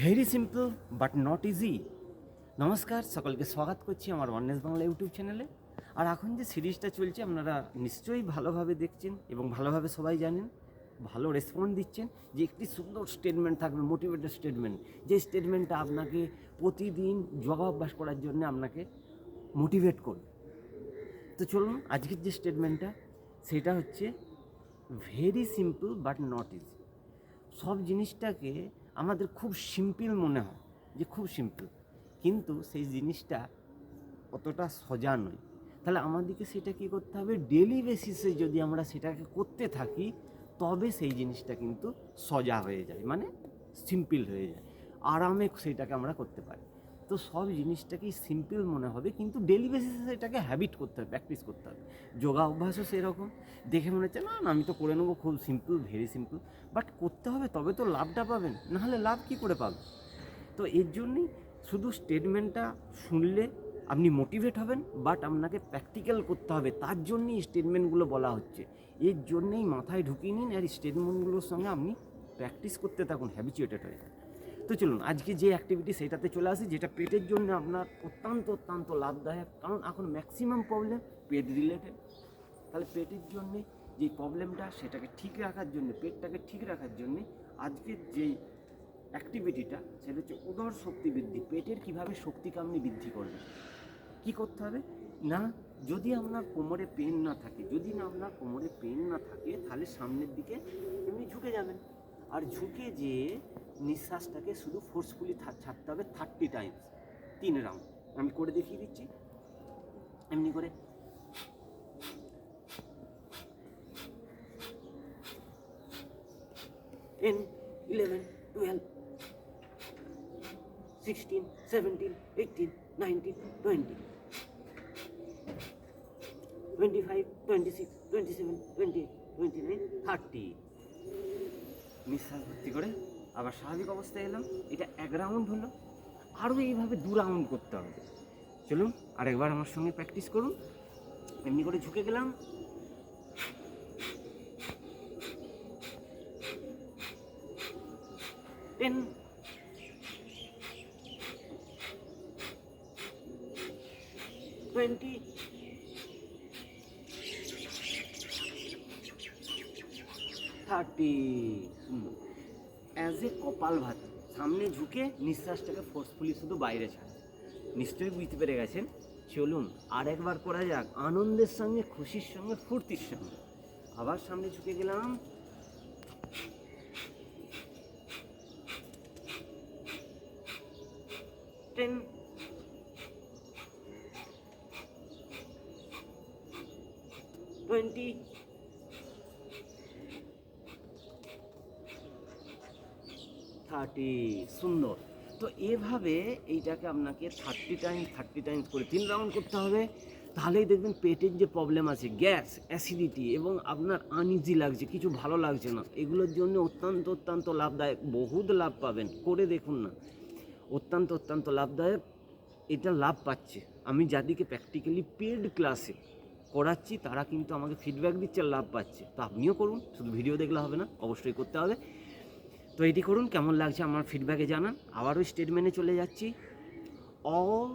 Very simple but not easy. নমস্কার, সকলকে স্বাগত করছি আমার ওয়াননেস বাংলা ইউটিউব চ্যানেলে। আর এখন যে সিরিজটা চলছে আপনারা নিশ্চয়ই ভালোভাবে দেখছেন এবং ভালোভাবে সবাই জানেন, ভালো রেসপন্স দিচ্ছেন যে একটি সুন্দর স্টেটমেন্ট থাকবে, মোটিভেটেড স্টেটমেন্ট, যে স্টেটমেন্টটা আপনাকে প্রতিদিন যোগা অভ্যাস করার জন্য আপনাকে মোটিভেট করবে। তো চলুন আজকের যে স্টেটমেন্টটা সেটা হচ্ছে very simple but not easy. সব জিনিসটাকে আমাদের খুব সিম্পল মনে হয় যে খুব সিম্পল, কিন্তু সেই জিনিসটা অতটা সোজা নয়। তাহলে আমাদেরকে সেটা কী করতে হবে, ডেলি বেসিসে যদি আমরা সেটাকে করতে থাকি তবে সেই জিনিসটা কিন্তু সোজা হয়ে যায়, মানে সিম্পল হয়ে যায়, আরামে সেটাকে আমরা করতে পারি। তো সব জিনিসটাকেই সিম্পল মনে হবে, কিন্তু ডেলি বেসিসে সেটাকে হ্যাবিট করতে হবে, প্র্যাকটিস করতে হবে। যোগা অভ্যাসও সেরকম, দেখে মনে হচ্ছে না না আমি তো করে নেবো, খুব সিম্পল, ভেরি সিম্পল, বাট করতে হবে তবে তো লাভটা পাবেন, নাহলে লাভ কী করে পাবেন? তো এর জন্যই শুধু স্টেটমেন্টটা শুনলে আপনি মোটিভেট হবেন, বাট আপনাকে প্র্যাকটিক্যাল করতে হবে, তার জন্যই স্টেটমেন্টগুলো বলা হচ্ছে। এর জন্যেই মাথায় ঢুকিয়ে নিন আর স্টেটমেন্টগুলোর সঙ্গে আপনি প্র্যাকটিস করতে থাকুন, হ্যাবিচুয়েটেড হয়ে যান। তো চলুন আজকে যে অ্যাক্টিভিটি সেটাতে চলে আসি, যেটা পেটের জন্য আপনার অত্যন্ত লাভদায়ক, কারণ এখন ম্যাক্সিমাম প্রবলেম পেট রিলেটেড। তাহলে পেটের জন্যে যে প্রবলেমটা সেটাকে ঠিক রাখার জন্য, পেটটাকে ঠিক রাখার জন্যে আজকের যেই অ্যাক্টিভিটিটা সেটা হচ্ছে উদর শক্তি বৃদ্ধি। পেটের কীভাবে শক্তিকে আপনি বৃদ্ধি করবেন, কী করতে হবে না, যদি আপনার কোমরে পেন না থাকে, তাহলে সামনের দিকে এমনি ঝুঁকে যাবেন, আর ঝুঁকে যেয়ে নিঃশ্বাসটাকে শুধু ফোর্সফুলি ছাড়তে হবে 30 টাইমস, 3 রাউন্ড। আমি করে দেখিয়ে দিচ্ছি। এমনি করে 10, 11, 12, 16, 17, 18, 19, 20, 25, 26, 27, 28, 29, 30। নিঃশ্বাস ভর্তি করে আবার স্বাভাবিক অবস্থায় এলাম। এটা 1 রাউন্ড হলো, আরও এইভাবে 2 রাউন্ড করতে হবে। চলুন আরেকবার আমার সঙ্গে প্র্যাকটিস করুন। এমনি করে ঝুঁকে গেলাম, 10, 20, 30। অ্যাজ এ কপাল ভাত, সামনে ঝুঁকে নিঃশ্বাসটাকে ফোর্সফুলি শুধু বাইরে ছাড়ে। নিশ্চয়ই বুঝতে পেরে গেছেন। চলুন আরেকবার করা যাক, আনন্দের সঙ্গে, খুশির সঙ্গে, ফুর্তির সঙ্গে। আবার সামনে ঝুঁকে গেলাম, 10, 20, 30। সুন্দর। তো এভাবে এইটাকে আপনাকে 30 টাইমস করে 3 রাউন্ড করতে হবে। তাহলেই দেখবেন পেটের যে প্রবলেম আছে, গ্যাস, অ্যাসিডিটি এবং আপনার আনইজি লাগছে, কিছু ভালো লাগছে না, এগুলোর জন্য অত্যন্ত লাভদায়ক, বহুত লাভ পাবেন, করে দেখুন না। অত্যন্ত লাভদায়ক, এটা লাভ পাচ্ছে। আমি যাদেরকে প্র্যাকটিক্যালি পেড ক্লাসে করাচ্ছি তারা কিন্তু আমাকে ফিডব্যাক দিচ্ছে, লাভ পাচ্ছে। তো আপনিও করুন, শুধু ভিডিও দেখলে হবে না, অবশ্যই করতে হবে। তো এটি করুন, কেমন লাগছে আমার ফিডব্যাকে জানান। আবারও স্টেটমেন্টে চলে যাচ্ছি, all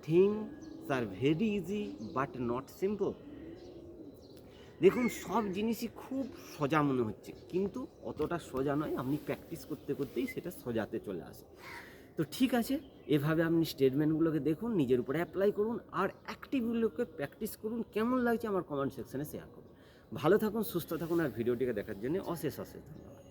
things are very easy but not simple. দেখুন সব জিনিসই খুব সোজা মনে হচ্ছে, কিন্তু অতটা সোজা নয়, আপনি প্র্যাকটিস করতে করতেই সেটা সোজাতে চলে আসে। তো ঠিক আছে, এভাবে আপনি স্টেটমেন্টগুলোকে দেখুন, নিজের উপরে অ্যাপ্লাই করুন আর অ্যাক্টিভগুলোকে প্র্যাকটিস করুন। কেমন লাগছে আমার কমেন্ট সেকশনে শেয়ার করুন। ভালো থাকুন, সুস্থ থাকুন, আর ভিডিওটিকে দেখার জন্য অশেষ ধন্যবাদ।